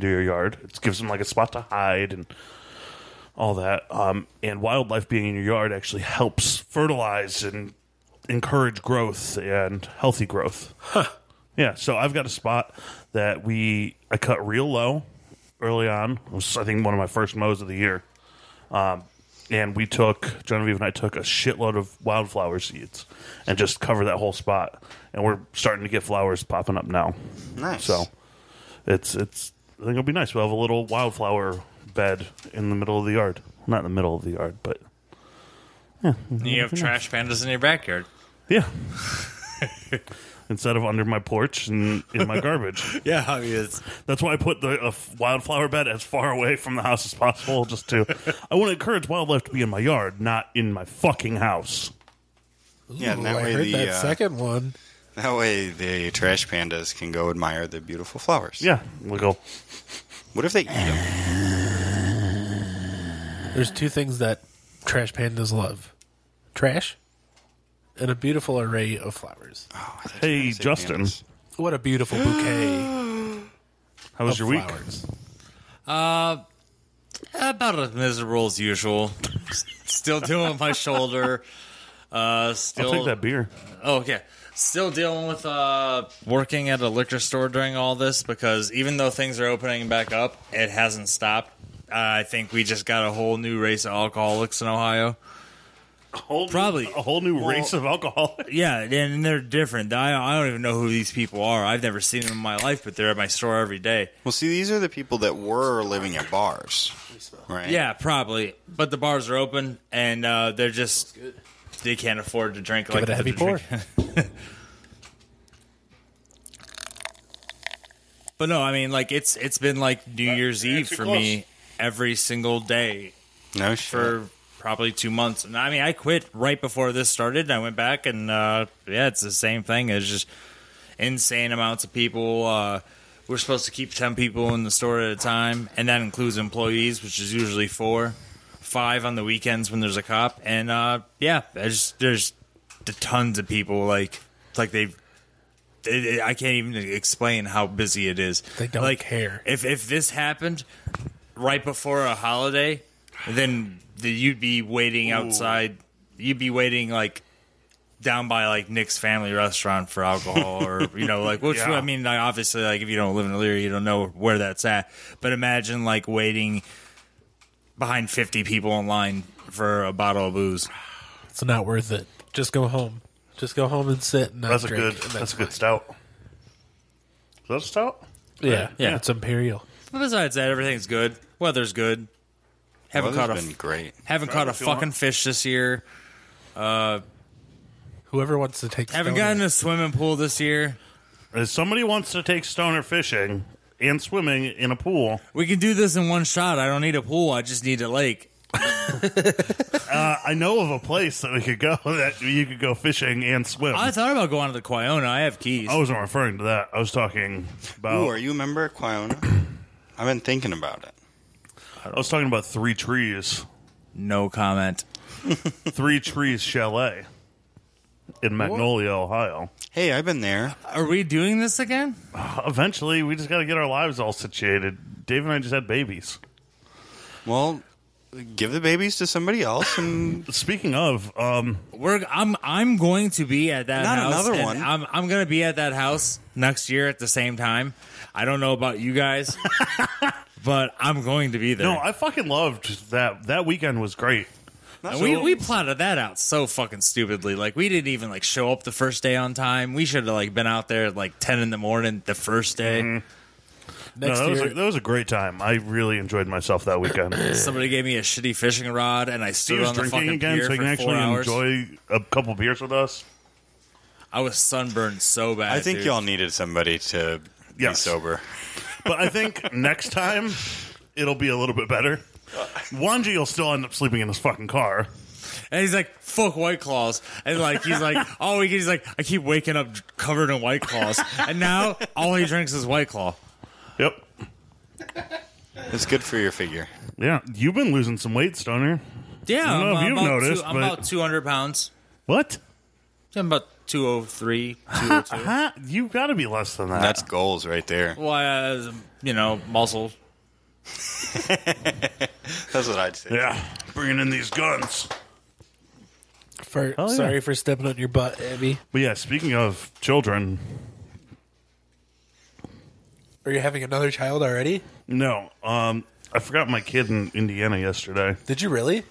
into your yard. It gives them like a spot to hide and all that. And wildlife being in your yard actually helps fertilize and encourage growth and healthy growth. Huh. Yeah, so I've got a spot that I cut real low early on. It was, I think, one of my first mows of the year. And Genevieve and I took a shitload of wildflower seeds and just covered that whole spot. And we're starting to get flowers popping up now. Nice. So I think it'll be nice. We'll have a little wildflower bed in the middle of the yard. Not in the middle of the yard, but yeah. You have trash pandas in your backyard. Yeah. Instead of under my porch and in my garbage. Yeah, I mean, that's why I put the wildflower bed as far away from the house as possible. I want to encourage wildlife to be in my yard, not in my fucking house. Yeah, and that I way heard that second one. That way the trash pandas can go admire the beautiful flowers. Yeah, we'll go. What if they eat them? There's two things that trash pandas love: trash and a beautiful array of flowers. Oh, hey, Justin. Pandas. What a beautiful bouquet. How was your week? Flowers. about as miserable as usual. Still dealing with my shoulder. I'll take that beer. Oh, okay. Still dealing with working at a liquor store during all this because even though things are opening back up, it hasn't stopped. I think we just got a whole new race of alcoholics in Ohio. A whole new race of alcoholics. Yeah, and they're different. I don't even know who these people are. I've never seen them in my life, but they're at my store every day. Well, see, these are the people that were living at bars, right? Yeah, probably. But the bars are open, and they're just... They can't afford to drink Give like it a heavy pour. But no, I mean, like it's been like New Year's Eve for me every single day No shit. for probably 2 months. And I mean, I quit right before this started. And I went back, and yeah, it's the same thing. It's just insane amounts of people. We're supposed to keep 10 people in the store at a time, and that includes employees, which is usually 4, 5 on the weekends when there's a cop. And yeah, there's tons of people. Like I can't even explain how busy it is. They don't care. If this happened right before a holiday, then you'd be waiting outside. You'd be waiting like down by like Nick's Family Restaurant for alcohol, or which Yeah. I mean, like, obviously, like if you don't live in Elyria, you don't know where that's at. But imagine like waiting behind 50 people in line for a bottle of booze. It's not worth it. Just go home. Just go home and sit and not That's drink. a good stout. Is that a stout? Yeah, Yeah. It's imperial. But besides that, everything's good. Weather's good. Haven't Weather's been great. Haven't caught a fucking fish this year. Whoever wants to take Haven't Stoner. gotten a swimming pool this year. If somebody wants to take Stoner fishing and swimming in a pool, We can do this in one shot. I don't need a pool. I just need a lake. I know of a place that we could go that you could go fishing and swim. I thought about going to the Quiona. I have keys. I wasn't referring to that. I was talking about. Ooh, are you a member at Quiona? I've been thinking about it. I was talking about Three Trees. No comment. Three Trees Chalet in Magnolia, Ohio. Hey, I've been there. Are we doing this again? Eventually, we just got to get our lives all situated. Dave and I just had babies. Well, give the babies to somebody else, and Speaking of, I'm going to be at that Not house. another and one. I'm going to be at that house next year at the same time. I don't know about you guys, but I'm going to be there. no, I fucking loved that. That weekend was great. And we plotted that out so fucking stupidly. Like, we didn't even like show up the first day on time. We should have like been out there at like 10 in the morning the first day. Next No, year. that was a great time. I really enjoyed myself that weekend. Somebody gave me a shitty fishing rod, and I He stood was on the drinking fucking again, pier so he can for 4 actually hours. enjoy a couple beers with us. I was sunburned so bad. I think dude. y'all needed somebody to be Yes. sober. But I think next time it'll be a little bit better. Wanji will still end up sleeping in his fucking car. And he's like, fuck White Claws. And like, he's like, he's like, I keep waking up covered in White Claws. And now all he drinks is White Claw. Yep. It's good for your figure. Yeah, you've been losing some weight, Stoner. Yeah, I don't know if you've noticed, I'm but- about 200 pounds. What? I'm about 203, 202. You got to be less than that. That's goals right there. Well, muscle. That's what I'd say. Yeah, bringing in these guns. Sorry for stepping on your butt, Abby. But yeah, speaking of children, Are you having another child already? no, I forgot my kid in Indiana yesterday. Did you really?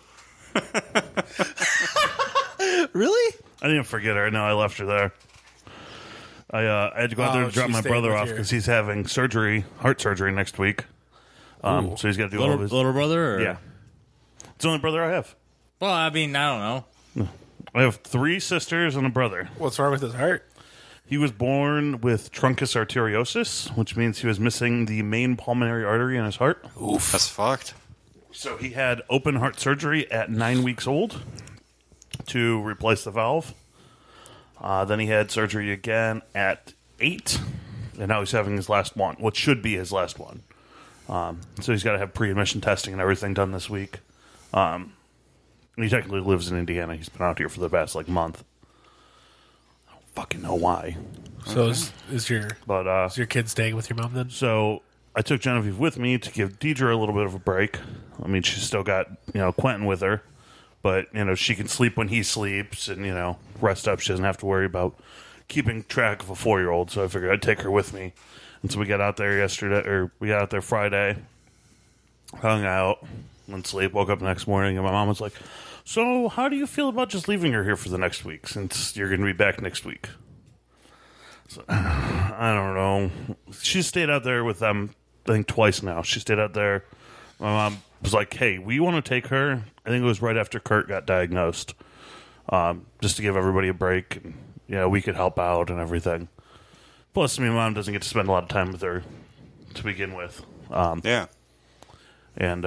Really? I didn't forget her. No, I left her there. I had to go out there to drop she my stayed brother with off you. because he's having heart surgery next week. So he's got to do all of his. Little brother? Or? Yeah, it's the only brother I have. Well, I mean, I don't know. I have 3 sisters and a brother. What's wrong with his heart? He was born with truncus arteriosus, which means he was missing the main pulmonary artery in his heart. Oof. That's fucked. So he had open heart surgery at 9 weeks old to replace the valve. Then he had surgery again at 8, and now he's having his last one, what should be his last one. So he's got to have pre-admission testing and everything done this week. He technically lives in Indiana. He's been out here for the past month. I don't fucking know why. So is your kid staying with your mom then? So I took Genevieve with me to give Deidre a little bit of a break. I mean, she's still got Quentin with her, but she can sleep when he sleeps and rest up. She doesn't have to worry about keeping track of a 4-year-old. So I figured I'd take her with me. And so we got out there Friday, hung out, went to sleep, woke up the next morning, and my mom was like, "So how do you feel about just leaving her here for the next week since you're going to be back next week?" So, I don't know. She stayed out there with them, I think, twice now. She stayed out there. My mom was like, "Hey, we want to take her." I think it was right after Kurt got diagnosed, just to give everybody a break. And, we could help out and everything. Plus, my mom doesn't get to spend a lot of time with her to begin with. Yeah. And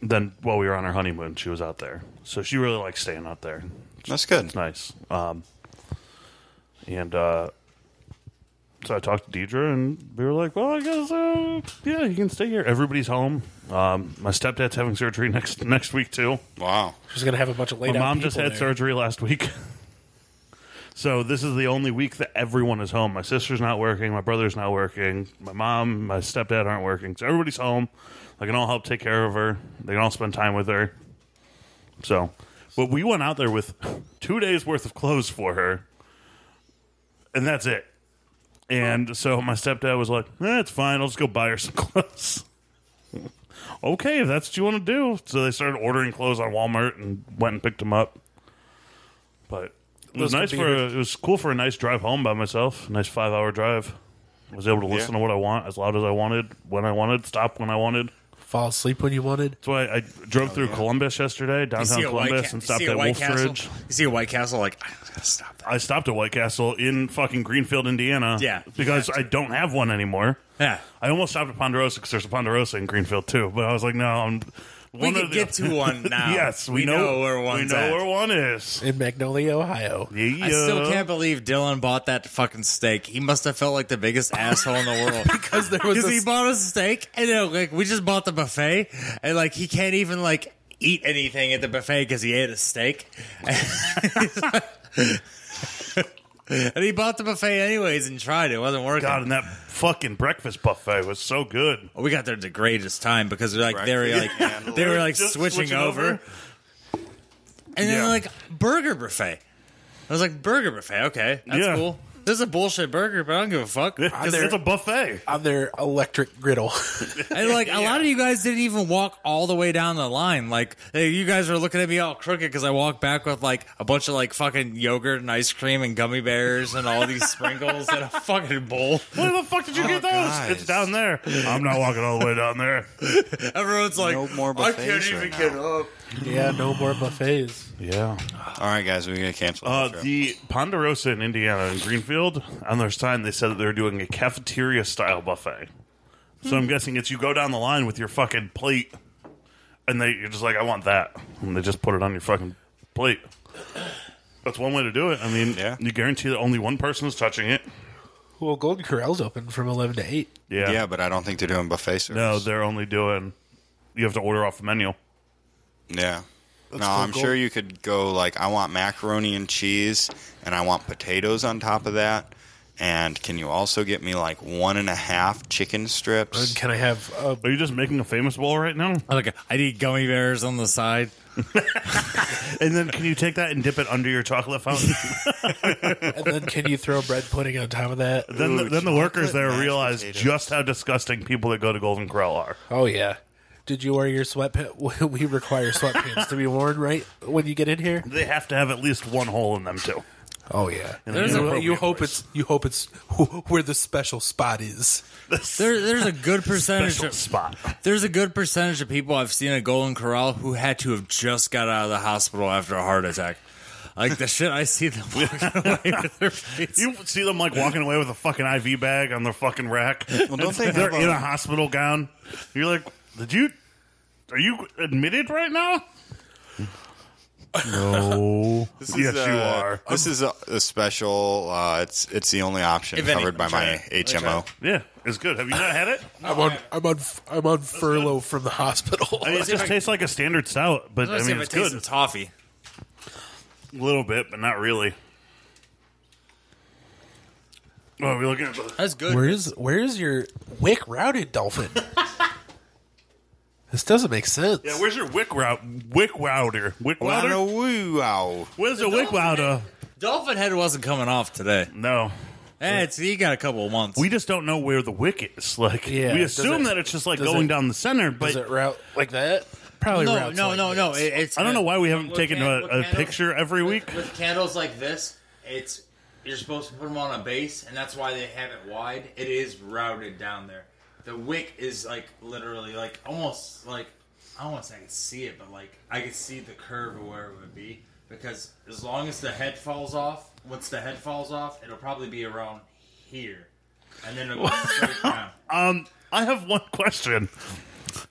then while we were on our honeymoon, she was out there. So she really likes staying out there. That's good. It's nice. So I talked to Deidre, and we were like, well, I guess, you can stay here. Everybody's home. My stepdad's having surgery next week, too. Wow. She's going to have a bunch of laid My out mom people just had there. surgery last week. So this is the only week that everyone is home. My sister's not working. My brother's not working. My mom, my stepdad aren't working. So everybody's home. They can all help take care of her. They can all spend time with her. So, but we went out there with 2 days worth of clothes for her. And that's it. And so my stepdad was like, it's fine. I'll just go buy her some clothes. Okay, if that's what you want to do. So they started ordering clothes on Walmart and went and picked them up. But it was it was cool for a nice drive home by myself. A nice 5-hour drive. I was able to listen to what I want as loud as I wanted, when I wanted, stop when I wanted. Fall asleep when you wanted. That's why I drove through Columbus yesterday, downtown Columbus, and stopped at Wolf's Ridge. You see a White Castle, I'm gonna stop that. I stopped at White Castle in fucking Greenfield, Indiana. Yeah. Because I don't have one anymore. Yeah. I almost stopped at Ponderosa because there's a Ponderosa in Greenfield too, but I was like, no, We can get to one now. Yes, we know where one's at. where one is. In Magnolia, Ohio. Yeah. I still can't believe Dylan bought that fucking steak. He must have felt like the biggest asshole in the world. Because there was he bought a steak, and we just bought the buffet, and he can't even eat anything at the buffet because he ate a steak. And he bought the buffet anyways and tried it. It wasn't working. God, and that fucking breakfast buffet was so good. We got there at the greatest time because they Breakfast. were Just switching over. And then burger buffet. I was like, burger buffet, okay, that's cool. This is a bullshit burger, but I don't give a fuck. Because it's a buffet. On their electric griddle. And a lot of you guys didn't even walk all the way down the line. You guys were looking at me all crooked because I walked back with a bunch of fucking yogurt and ice cream and gummy bears and all these sprinkles and a fucking bowl. Where the fuck did you get those? guys. It's down there. I'm not walking all the way down there. Everyone's like, No more I can't buffets even right get now. up. Yeah, no more buffets. Yeah. All right, guys, we're going to cancel the trip. The Ponderosa in Indiana in Greenfield, on their sign, they said that they're doing a cafeteria-style buffet. So I'm guessing it's you go down the line with your fucking plate, and you're just like, I want that. And they just put it on your fucking plate. That's one way to do it. I mean, you guarantee that only one person is touching it. Well, Golden Corral's open from 11 to 8. Yeah, but I don't think they're doing buffet service. No, they're only doing... You have to order off the menu. Yeah. No, I'm sure you could go like, I want macaroni and cheese, and I want potatoes on top of that. And can you also get me like 1.5 chicken strips? And can I have? Are you just making a famous bowl right now? Like, I need gummy bears on the side. And then can you take that and dip it under your chocolate fountain? And then can you throw bread pudding on top of that? then the workers there mashed realize potatoes. just how disgusting people that go to Golden Corral are. Oh yeah. Did you wear your sweatpants? We require sweatpants to be worn right when you get in here. They have to have at least one hole in them too. Oh yeah. There's You hope it's where the special spot is. There's a good percentage Special of spot. There's a good percentage of people I've seen at Golden Corral who had to have just got out of the hospital after a heart attack. Like the shit I see them walking away with their face. You see them like walking away with a fucking IV bag on their fucking rack. Well, don't they They're have in a hospital gown. You're like, are you admitted right now? No. This Yes, you are. This is a special. It's the only option If any, covered by I'm my trying. HMO. Yeah, it's good. Have you not had it? I'm on furlough from the hospital. I mean, it just tastes like a standard stout, but I Let's see mean, if it's it tastes good. of toffee. A little bit, but not really. Oh, we're looking at the... That's good. Where's your wick routed dolphin? This doesn't make sense. Yeah, where's your wick router? Wow. Where's the wick router? Dolphin head wasn't coming off today. No. He got a couple of months. We just don't know where the wick is. Like, Yeah, we does assume it- that it's just like does going it- down the center, Does but it route like that? Probably no, routes no, like no, no. this. It's I don't know why we haven't with taken can- with a candles- picture every week. With candles like this, you're supposed to put them on a base, and that's why they have it wide. It is routed down there. The wick is like literally like almost like I don't want to say I can see it, but like I can see the curve of where it would be because as long as the head falls off, once the head falls off, it'll probably be around here, and then it'll go straight down. I have one question.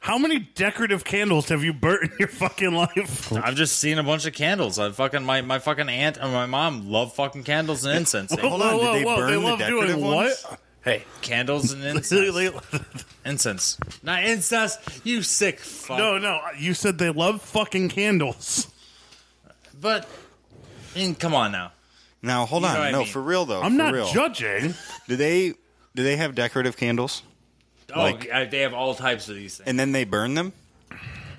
How many decorative candles have you burnt in your fucking life? I've just seen a bunch of candles. I fucking my fucking aunt and my mom love fucking candles and incense. Hold on, did they burn the love decorative doing ones? what? Hey, Candles and incense. Incense. Not incest, you sick fuck. No, you said they love fucking candles. But, come on now. Now hold You know on. what I No, mean. for real though. I'm for not real. judging. Do they have decorative candles? Oh, Like- they have all types of these things. And then they burn them?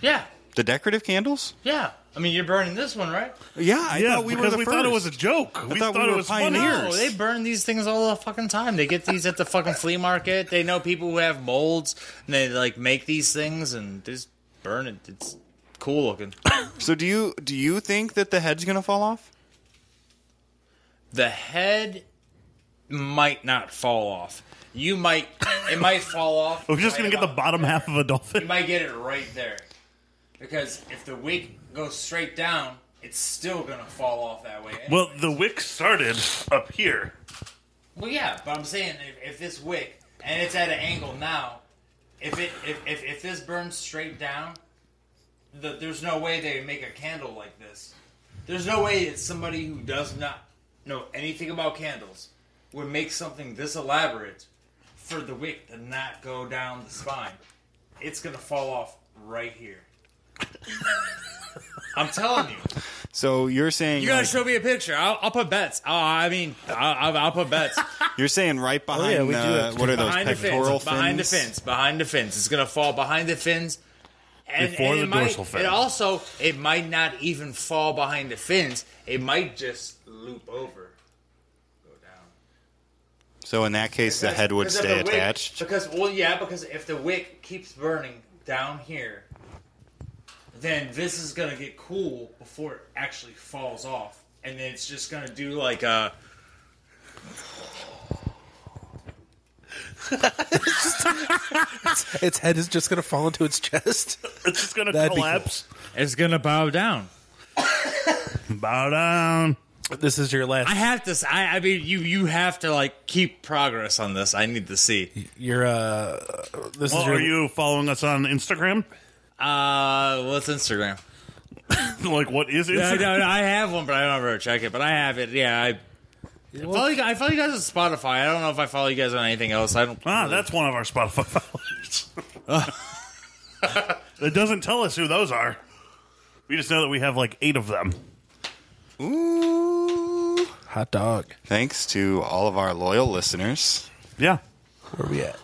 Yeah, The decorative candles? yeah. I mean, you're burning this one, right? Yeah, I thought we were because the we first. thought it was a joke. We thought thought we it were was funny. pioneers. No, they burn these things all the fucking time. They get these at the fucking flea market. They know people who have molds, and they like make these things and just burn it. It's cool looking. So do you think that the head's gonna fall off? The head might not fall off. It might fall off. We're just right gonna get the about bottom there. half of a You dolphin. might get it right there. Because if the wick goes straight down, it's still going to fall off that way. Well, anyways. the wick started up here. Well, yeah, but I'm saying if this wick, and it's at an angle now, if this burns straight down, there's no way they would make a candle like this. There's no way that somebody who does not know anything about candles would make something this elaborate for the wick to not go down the spine. It's going to fall off right here. I'm telling you. So you're saying You gotta show me a picture. I'll put bets. I'll put bets. you're saying right behind yeah, we do have what are those Behind the pectoral fins. Behind the fins? fins. Behind the fins. It's gonna fall behind the fins. And, Before and the dorsal fin. It might not even fall behind the fins. It might just loop over. Go down. So in that case, the Because- head would because if stay the wick- attached. Because if the wick keeps burning down here, then this is gonna get cool before it actually falls off, and then it's just gonna do like a. its head is just gonna fall into its chest. It's just gonna That'd be collapse. It's gonna bow down. Bow down. This is your last. I have to. I mean, you have to like keep progress on this. I need to see. Your this Well, is your. are you following us on Instagram? What's Instagram? Like, what is Yeah, Instagram? no, I have one, but I don't ever check it. But I have it. Yeah, I follow you guys on Spotify. I don't know if I follow you guys on anything else. I don't. That's one of our Spotify followers. It doesn't tell us who those are. We just know that we have like 8 of them. Ooh. Hot dog. Thanks to all of our loyal listeners. Yeah. Where we at?